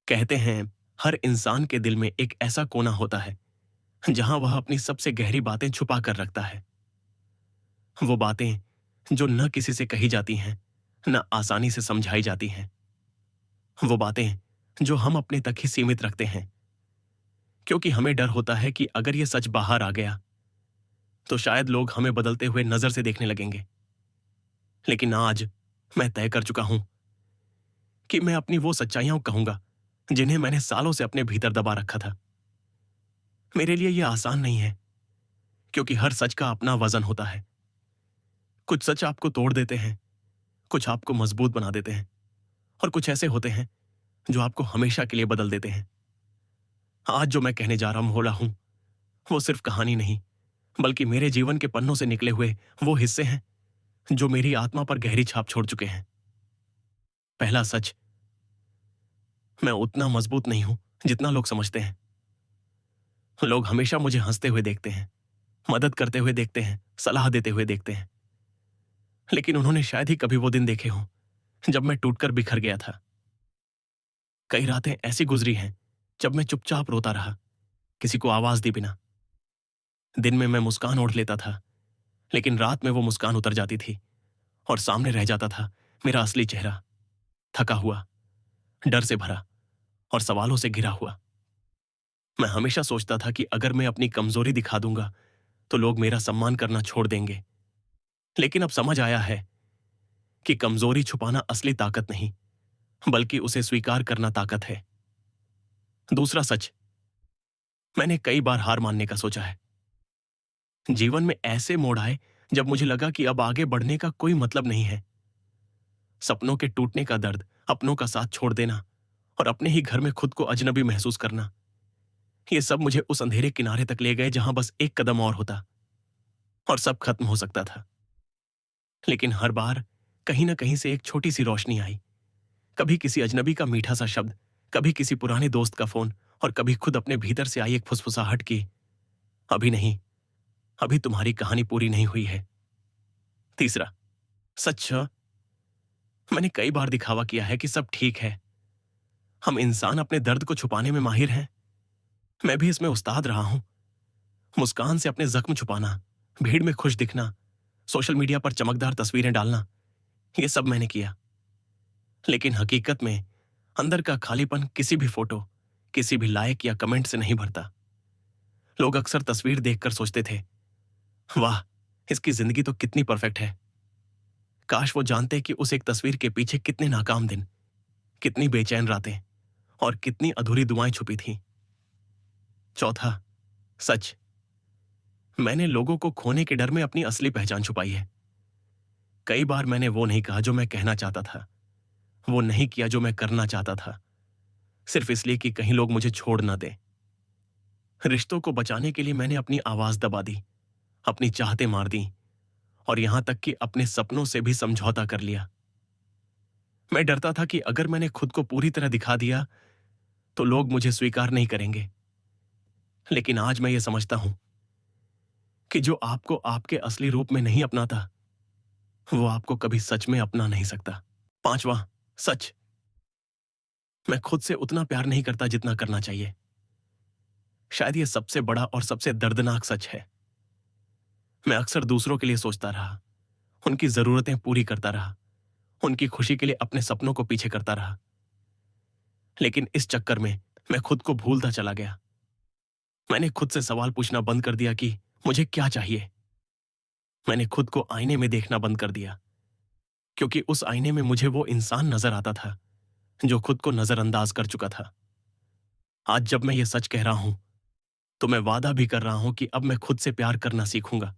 कहते हैं हर इंसान के दिल में एक ऐसा कोना होता है जहां वह अपनी सबसे गहरी बातें छुपा कर रखता है। वो बातें जो न किसी से कही जाती हैं, न आसानी से समझाई जाती हैं। वो बातें जो हम अपने तक ही सीमित रखते हैं, क्योंकि हमें डर होता है कि अगर ये सच बाहर आ गया तो शायद लोग हमें बदलते हुए नजर से देखने लगेंगे। लेकिन आज मैं तय कर चुका हूं कि मैं अपनी वो सच्चाइयां कहूंगा जिन्हें मैंने सालों से अपने भीतर दबा रखा था। मेरे लिए यह आसान नहीं है, क्योंकि हर सच का अपना वजन होता है। कुछ सच आपको तोड़ देते हैं, कुछ आपको मजबूत बना देते हैं, और कुछ ऐसे होते हैं जो आपको हमेशा के लिए बदल देते हैं। आज जो मैं कहने जा रहा हूं वो सिर्फ कहानी नहीं, बल्कि मेरे जीवन के पन्नों से निकले हुए वो हिस्से हैं जो मेरी आत्मा पर गहरी छाप छोड़ चुके हैं। पहला सच, मैं उतना मजबूत नहीं हूं जितना लोग समझते हैं। लोग हमेशा मुझे हंसते हुए देखते हैं, मदद करते हुए देखते हैं, सलाह देते हुए देखते हैं, लेकिन उन्होंने शायद ही कभी वो दिन देखे हों जब मैं टूटकर बिखर गया था। कई रातें ऐसी गुजरी हैं जब मैं चुपचाप रोता रहा, किसी को आवाज दी बिना। दिन में मैं मुस्कान ओढ़ लेता था, लेकिन रात में वो मुस्कान उतर जाती थी और सामने रह जाता था मेरा असली चेहरा, थका हुआ, डर से भरा और सवालों से घिरा हुआ। मैं हमेशा सोचता था कि अगर मैं अपनी कमजोरी दिखा दूंगा तो लोग मेरा सम्मान करना छोड़ देंगे। लेकिन अब समझ आया है कि कमजोरी छुपाना असली ताकत नहीं, बल्कि उसे स्वीकार करना ताकत है। दूसरा सच, मैंने कई बार हार मानने का सोचा है। जीवन में ऐसे मोड़ आए जब मुझे लगा कि अब आगे बढ़ने का कोई मतलब नहीं है। सपनों के टूटने का दर्द, अपनों का साथ छोड़ देना और अपने ही घर में खुद को अजनबी महसूस करना, ये सब मुझे उस अंधेरे किनारे तक ले गए जहां बस एक कदम और होता और सब खत्म हो सकता था। लेकिन हर बार कहीं ना कहीं से एक छोटी सी रोशनी आई। कभी किसी अजनबी का मीठा सा शब्द, कभी किसी पुराने दोस्त का फोन, और कभी खुद अपने भीतर से आई एक फुसफुसाहट की, अभी नहीं, अभी तुम्हारी कहानी पूरी नहीं हुई है। तीसरा सच, मैंने कई बार दिखावा किया है कि सब ठीक है। हम इंसान अपने दर्द को छुपाने में माहिर हैं। मैं भी इसमें उस्ताद रहा हूं। मुस्कान से अपने जख्म छुपाना, भीड़ में खुश दिखना, सोशल मीडिया पर चमकदार तस्वीरें डालना, ये सब मैंने किया। लेकिन हकीकत में अंदर का खालीपन किसी भी फोटो, किसी भी लाइक या कमेंट से नहीं भरता। लोग अक्सर तस्वीर देखकर सोचते थे, वाह, इसकी जिंदगी तो कितनी परफेक्ट है। काश वो जानते कि उस एक तस्वीर के पीछे कितने नाकाम दिन, कितनी बेचैन रातें और कितनी अधूरी दुआएं छुपी थीं। चौथा सच, मैंने लोगों को खोने के डर में अपनी असली पहचान छुपाई है। कई बार मैंने वो नहीं कहा जो मैं कहना चाहता था, वो नहीं किया जो मैं करना चाहता था, सिर्फ इसलिए कि कहीं लोग मुझे छोड़ ना दें। रिश्तों को बचाने के लिए मैंने अपनी आवाज दबा दी, अपनी चाहतें मार दी, और यहां तक कि अपने सपनों से भी समझौता कर लिया। मैं डरता था कि अगर मैंने खुद को पूरी तरह दिखा दिया तो लोग मुझे स्वीकार नहीं करेंगे। लेकिन आज मैं ये समझता हूं कि जो आपको आपके असली रूप में नहीं अपनाता, वो आपको कभी सच में अपना नहीं सकता। पांचवा सच, मैं खुद से उतना प्यार नहीं करता जितना करना चाहिए। शायद ये सबसे बड़ा और सबसे दर्दनाक सच है। मैं अक्सर दूसरों के लिए सोचता रहा, उनकी जरूरतें पूरी करता रहा, उनकी खुशी के लिए अपने सपनों को पीछे करता रहा। लेकिन इस चक्कर में मैं खुद को भूलता चला गया। मैंने खुद से सवाल पूछना बंद कर दिया कि मुझे क्या चाहिए। मैंने खुद को आईने में देखना बंद कर दिया, क्योंकि उस आईने में मुझे वो इंसान नजर आता था जो खुद को नजरअंदाज कर चुका था। आज जब मैं ये सच कह रहा हूं तो मैं वादा भी कर रहा हूं कि अब मैं खुद से प्यार करना सीखूंगा,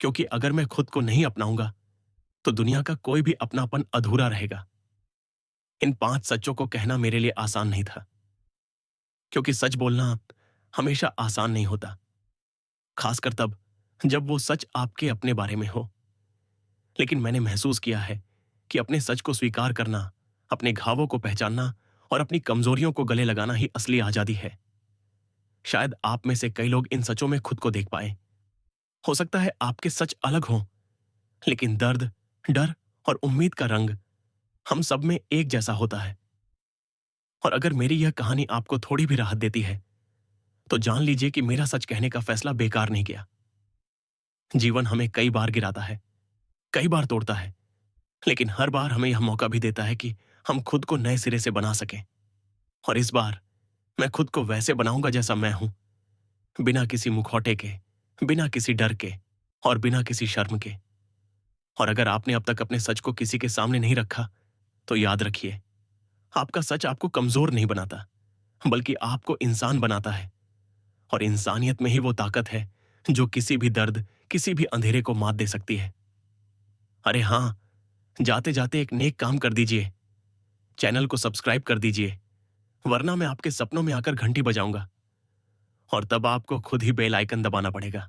क्योंकि अगर मैं खुद को नहीं अपनाऊंगा तो दुनिया का कोई भी अपनापन अधूरा रहेगा। इन 5 सच्चों को कहना मेरे लिए आसान नहीं था, क्योंकि सच बोलना हमेशा आसान नहीं होता, खासकर तब जब वो सच आपके अपने बारे में हो। लेकिन मैंने महसूस किया है कि अपने सच को स्वीकार करना, अपने घावों को पहचानना और अपनी कमजोरियों को गले लगाना ही असली आजादी है। शायद आप में से कई लोग इन सचों में खुद को देख पाए। हो सकता है आपके सच अलग हों, लेकिन दर्द, डर और उम्मीद का रंग हम सब में एक जैसा होता है। और अगर मेरी यह कहानी आपको थोड़ी भी राहत देती है तो जान लीजिए कि मेरा सच कहने का फैसला बेकार नहीं गया। जीवन हमें कई बार गिराता है, कई बार तोड़ता है, लेकिन हर बार हमें यह मौका भी देता है कि हम खुद को नए सिरे से बना सकें। और इस बार मैं खुद को वैसे बनाऊंगा जैसा मैं हूं, बिना किसी मुखौटे के, बिना किसी डर के और बिना किसी शर्म के। और अगर आपने अब तक अपने सच को किसी के सामने नहीं रखा तो याद रखिए, आपका सच आपको कमजोर नहीं बनाता, बल्कि आपको इंसान बनाता है। और इंसानियत में ही वो ताकत है जो किसी भी दर्द, किसी भी अंधेरे को मात दे सकती है। अरे हां, जाते जाते एक नेक काम कर दीजिए, चैनल को सब्सक्राइब कर दीजिए, वरना मैं आपके सपनों में आकर घंटी बजाऊंगा और तब आपको खुद ही बेल आइकन दबाना पड़ेगा।